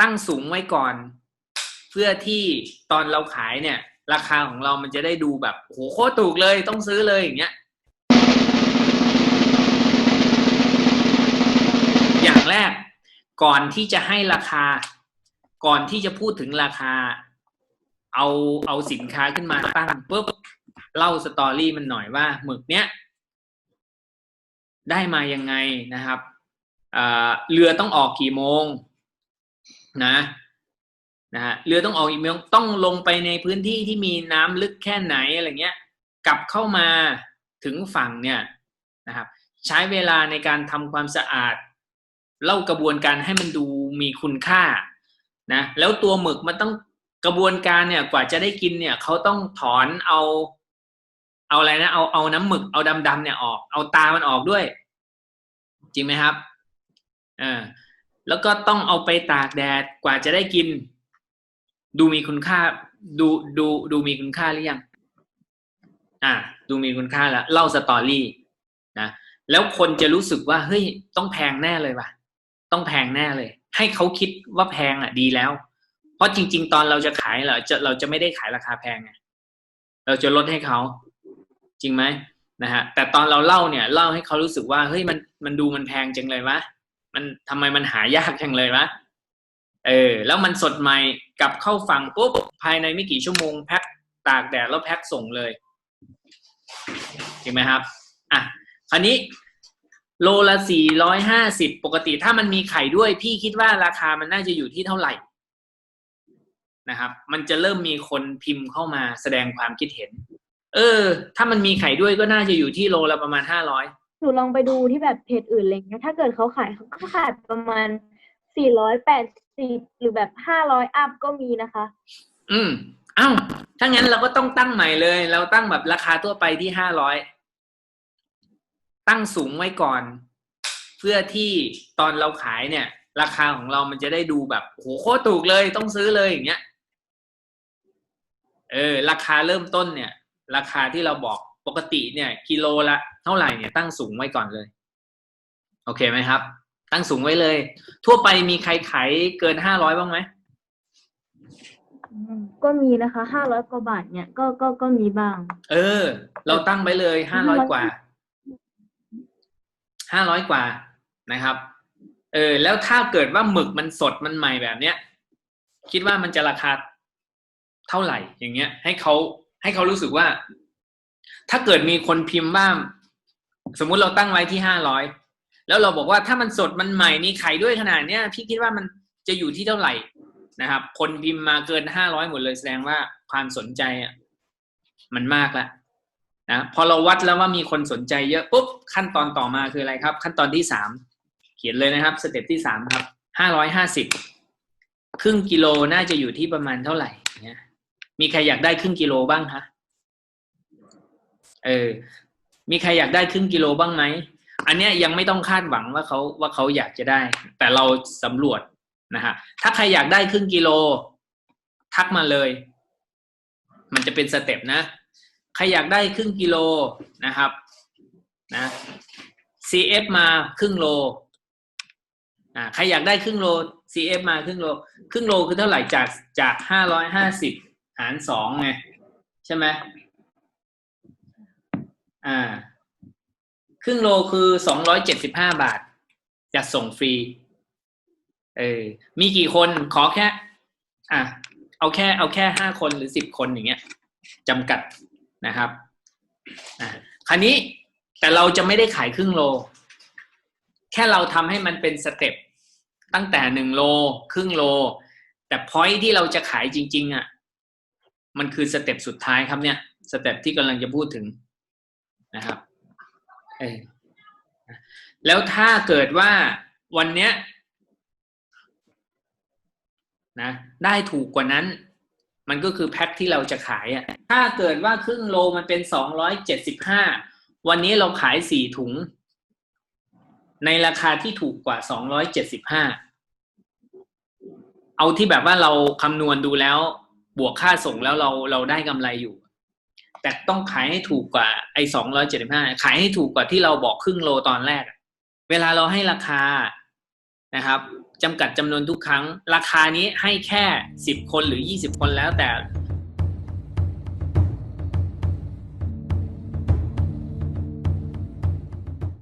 ตั้งสูงไว้ก่อนเพื่อที่ตอนเราขายเนี่ยราคาของเรามันจะได้ดูแบบโหโคตรถูกเลยต้องซื้อเลยอย่างเงี้ยอย่างแรกก่อนที่จะให้ราคาก่อนที่จะพูดถึงราคาเอาสินค้าขึ้นมาตั้งปุ๊บเล่าสตอรี่มันหน่อยว่าหมึกเนี้ยได้มายังไงนะครับเรือต้องออกกี่โมงนะฮะเรือต้องออกกี่โมงต้องลงไปในพื้นที่ที่มีน้ำลึกแค่ไหนอะไรเงี้ยกลับเข้ามาถึงฝั่งเนี่ยนะครับใช้เวลาในการทำความสะอาดเล่ากระบวนการให้มันดูมีคุณค่านะแล้วตัวหมึกมันต้องกระบวนการเนี่ยกว่าจะได้กินเนี่ยเขาต้องถอนเอาอะไรนะเอาน้ำหมึกเอาดำๆเนี่ยออกเอาตามันออกด้วยจริงไหมครับแล้วก็ต้องเอาไปตากแดดกว่าจะได้กินดูมีคุณค่าดูมีคุณค่าหรือยังดูมีคุณค่าแล้วเล่าสตอรี่นะแล้วคนจะรู้สึกว่าเฮ้ยต้องแพงแน่เลยว่ะต้องแพงแน่เลยให้เขาคิดว่าแพงดีแล้วเพราะจริงๆตอนเราจะขายเราจะไม่ได้ขายราคาแพงไงเราจะลดให้เขาจริงไหมนะฮะแต่ตอนเราเล่าเนี่ยเล่าให้เขารู้สึกว่าเฮ้ยมันดูมันแพงจังเลยวะมันทำไมมันหายากจังเลยวะแล้วมันสดใหม่กลับเข้าฝั่งปุ๊บภายในไม่กี่ชั่วโมงแพ็คตากแดดแล้วแพ็คส่งเลยเห็นไหมครับคราวนี้โลละ450ปกติถ้ามันมีไข่ด้วยพี่คิดว่าราคามันน่าจะอยู่ที่เท่าไหร่นะครับมันจะเริ่มมีคนพิมพ์เข้ามาแสดงความคิดเห็นถ้ามันมีไข่ด้วยก็น่าจะอยู่ที่โลละประมาณ500หนูลองไปดูที่แบบเพจอื่นอะไรเงี้ยถ้าเกิดเขาขายประมาณ480หรือแบบ500อัพก็มีนะคะถ้างั้นเราก็ต้องตั้งใหม่เลยเราตั้งแบบราคาทั่วไปที่500ตั้งสูงไว้ก่อนเพื่อที่ตอนเราขายเนี่ยราคาของเรามันจะได้ดูแบบโหโคตรถูกเลยต้องซื้อเลยอย่างเงี้ยราคาเริ่มต้นเนี่ยราคาที่เราบอกปกติเนี่ยกิโลละเท่าไหร่เนี่ยตั้งสูงไว้ก่อนเลยโอเคไหมครับตั้งสูงไว้เลยทั่วไปมีใครขายเกิน500บ้างไหมก็มีนะคะ500 กว่าบาทเนี่ยก็มีบ้างเราตั้งไปเลย500 กว่า500 กว่านะครับแล้วถ้าเกิดว่าหมึกมันสดมันใหม่แบบเนี้ยคิดว่ามันจะราคาเท่าไหร่อย่างเงี้ยให้เขารู้สึกว่าถ้าเกิดมีคนพิมพ์ว่าสมมุติเราตั้งไว้ที่500แล้วเราบอกว่าถ้ามันสดมันใหม่มีไข่ด้วยขนาดเนี้ยพี่คิดว่ามันจะอยู่ที่เท่าไหร่นะครับคนพิมพ์มาเกิน500หมดเลยแสดงว่าความสนใจมันมากแล้วนะพอเราวัดแล้วว่ามีคนสนใจเยอะปุ๊บขั้นตอนต่อมาคืออะไรครับขั้นตอนที่3เขียนเลยนะครับสเต็ปที่3ครับ550ครึ่งกิโลน่าจะอยู่ที่ประมาณเท่าไหร่เนี่ยมีใครอยากได้ครึ่งกิโลบ้างคะมีใครอยากได้ครึ่งกิโลบ้างไหมอันเนี้ยยังไม่ต้องคาดหวังว่าเขาอยากจะได้แต่เราสำรวจนะฮะถ้าใครอยากได้ครึ่งกิโลทักมาเลยมันจะเป็นสเต็ปนะใครอยากได้ครึ่งกิโลนะครับนะ CF มาครึ่งโลใครอยากได้ครึ่งโล CF มาครึ่งโลคือเท่าไหร่จาก550หาร2ไงใช่ไหมครึ่งโลคือ275 บาทจะส่งฟรีมีกี่คนขอแค่เอาแค่5 คนหรือ10 คนอย่างเงี้ยจำกัดนะครับคราวนี้แต่เราจะไม่ได้ขายครึ่งโลแค่เราทำให้มันเป็นสเต็ปตั้งแต่1 โลครึ่งโลแต่พอยท์ที่เราจะขายจริงๆมันคือสเต็ปสุดท้ายครับเนี่ยสเต็ปที่กำลังจะพูดถึงนะครับแล้วถ้าเกิดว่าวันเนี้ยนะได้ถูกกว่านั้นมันก็คือแพ็คที่เราจะขายถ้าเกิดว่าครึ่งโลมันเป็น275วันนี้เราขาย4 ถุงในราคาที่ถูกกว่า275เอาที่แบบว่าเราคำนวณดูแล้วบวกค่าส่งแล้วเราได้กำไรอยู่แต่ต้องขายให้ถูกกว่าไอ้275ขายให้ถูกกว่าที่เราบอกครึ่งโลตอนแรกเวลาเราให้ราคานะครับ จำกัดจำนวนทุกครั้งราคานี้ให้แค่10 คนหรือ20 คนแล้วแต่